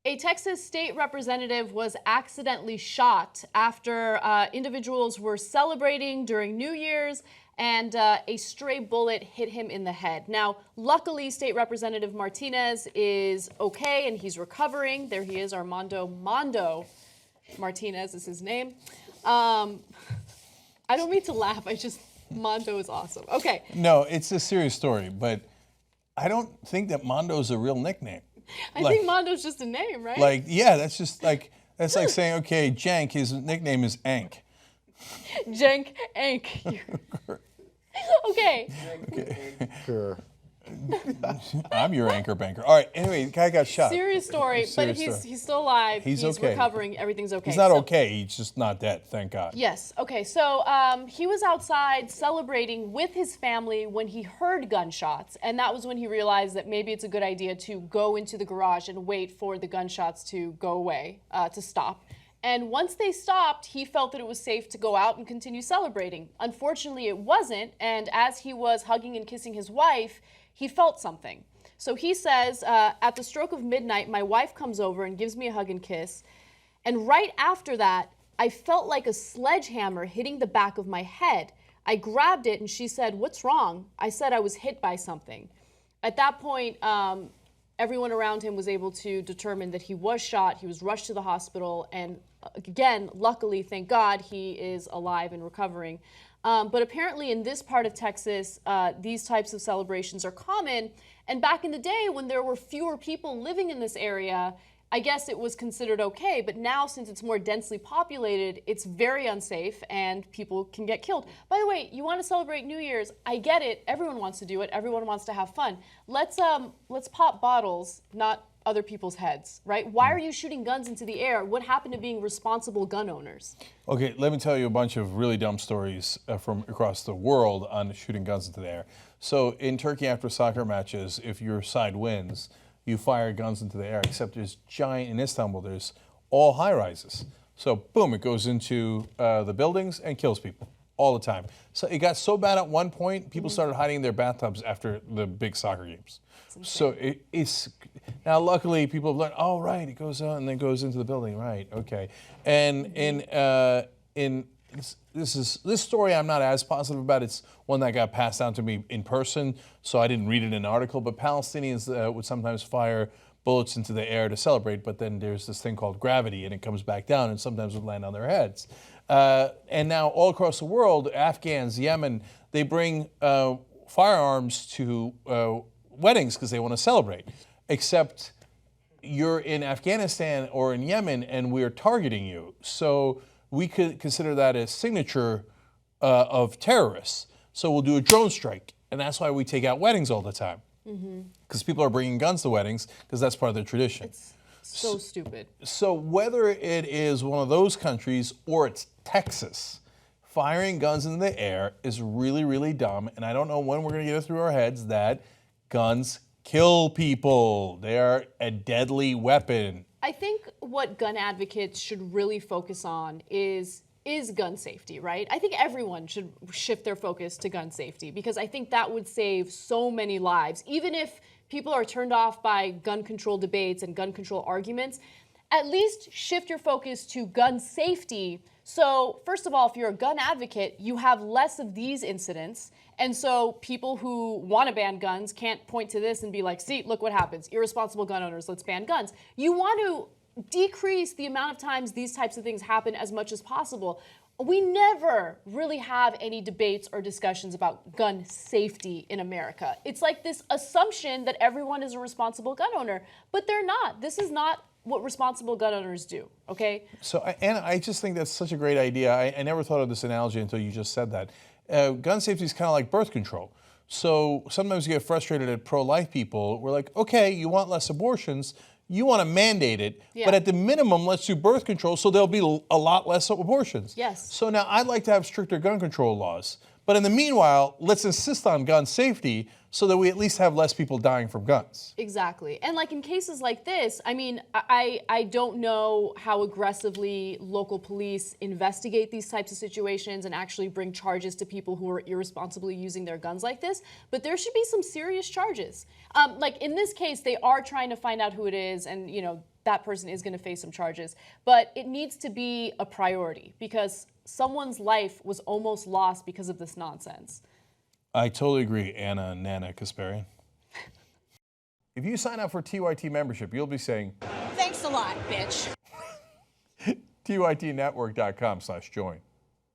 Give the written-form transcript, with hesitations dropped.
A Texas state representative was accidentally shot after individuals were celebrating during New Year's, and a stray bullet hit him in the head. Now, luckily, State Representative Martinez is okay and he's recovering. There he is, Armando. Mando Martinez is his name. I don't mean to laugh. Mando is awesome. Okay. No, it's a serious story, but I don't think that Mando is a real nickname. I think Mando's just a name, right? Like, yeah, that's like saying, okay, Jank, his nickname is Ank. Jank, Ank. Okay. Sure. I'm your anchor banker. All right, anyway, the guy got shot. Serious story, but he's still alive. He's okay. Recovering. Everything's okay. He's not okay. He's just not dead, thank God. Yes. Okay. So he was outside celebrating with his family when he heard gunshots, and that was when he realized that maybe it's a good idea to go into the garage and wait for the gunshots to go away, to stop. And once they stopped, he felt that it was safe to go out and continue celebrating. Unfortunately, it wasn't, and as he was hugging and kissing his wife, he felt something. So he says, at the stroke of midnight, my wife comes over and gives me a hug and kiss. And right after that, I felt like a sledgehammer hitting the back of my head. I grabbed it and she said, "What's wrong?" I said I was hit by something. At that point, everyone around him was able to determine that he was shot. He was rushed to the hospital. And again, luckily, thank God, he is alive and recovering. But apparently in this part of Texas, these types of celebrations are common. And back in the day when there were fewer people living in this area, I guess it was considered okay. But now, since it's more densely populated, it's very unsafe and people can get killed. By the way, you want to celebrate New Year's. I get it. Everyone wants to do it. Everyone wants to have fun. Let's pop bottles, not other people's heads, right? Why are you shooting guns into the air? What happened to being responsible gun owners? Okay, let me tell you a bunch of really dumb stories from across the world on shooting guns into the air. So in Turkey, after soccer matches, if your side wins, you fire guns into the air, except there's giant, in Istanbul, there's all high rises. So boom, it goes into the buildings and kills people all the time. So it got so bad at one point, people started hiding in their bathtubs after the big soccer games. So it's, now luckily people have learned, oh right, it goes on and then goes into the building, right, okay. And this story I'm not as positive about. It's one that got passed down to me in person, so I didn't read it in an article, but Palestinians would sometimes fire bullets into the air to celebrate, but then there's this thing called gravity and it comes back down and sometimes would land on their heads. And now all across the world, Afghans, Yemen, they bring firearms to weddings because they want to celebrate. Except you're in Afghanistan or in Yemen and we're targeting you. So we could consider that a signature of terrorists. So we'll do a drone strike. And that's why we take out weddings all the time. Because people are bringing guns to weddings because that's part of their tradition. It's so stupid. So whether it is one of those countries or it's Texas, firing guns in the air is really, really dumb. And I don't know when we're going to get it through our heads that guns kill people. They are a deadly weapon. I think what gun advocates should really focus on is gun safety, right? I think everyone should shift their focus to gun safety because I think that would save so many lives. Even if people are turned off by gun control debates and gun control arguments, at least shift your focus to gun safety. So first of all, if you're a gun advocate, you have less of these incidents. And so people who want to ban guns can't point to this and be like, see, look what happens. Irresponsible gun owners, let's ban guns. You want to decrease the amount of times these types of things happen as much as possible. We never really have any debates or discussions about gun safety in America. It's like this assumption that everyone is a responsible gun owner, but they're not. This is not what responsible gun owners do, okay? So, and I just think that's such a great idea. I never thought of this analogy until you just said that. Gun safety is kind of like birth control. So sometimes you get frustrated at pro-life people. We're like, okay, you want less abortions, you want to mandate it, but at the minimum, let's do birth control so there'll be a lot less abortions. Yes. So now I'd like to have stricter gun control laws. But in the meanwhile, let's insist on gun safety so that we at least have less people dying from guns. Exactly. And like in cases like this, I mean, I don't know how aggressively local police investigate these types of situations and actually bring charges to people who are irresponsibly using their guns like this, but there should be some serious charges. Like in this case, they are trying to find out who it is, and you know, that person is going to face some charges. But it needs to be a priority because someone's life was almost lost because of this nonsense. I totally agree, Anna and Nana Kasparian. If you sign up for TYT membership, you'll be saying, "Thanks a lot, bitch." TYTnetwork.com/join.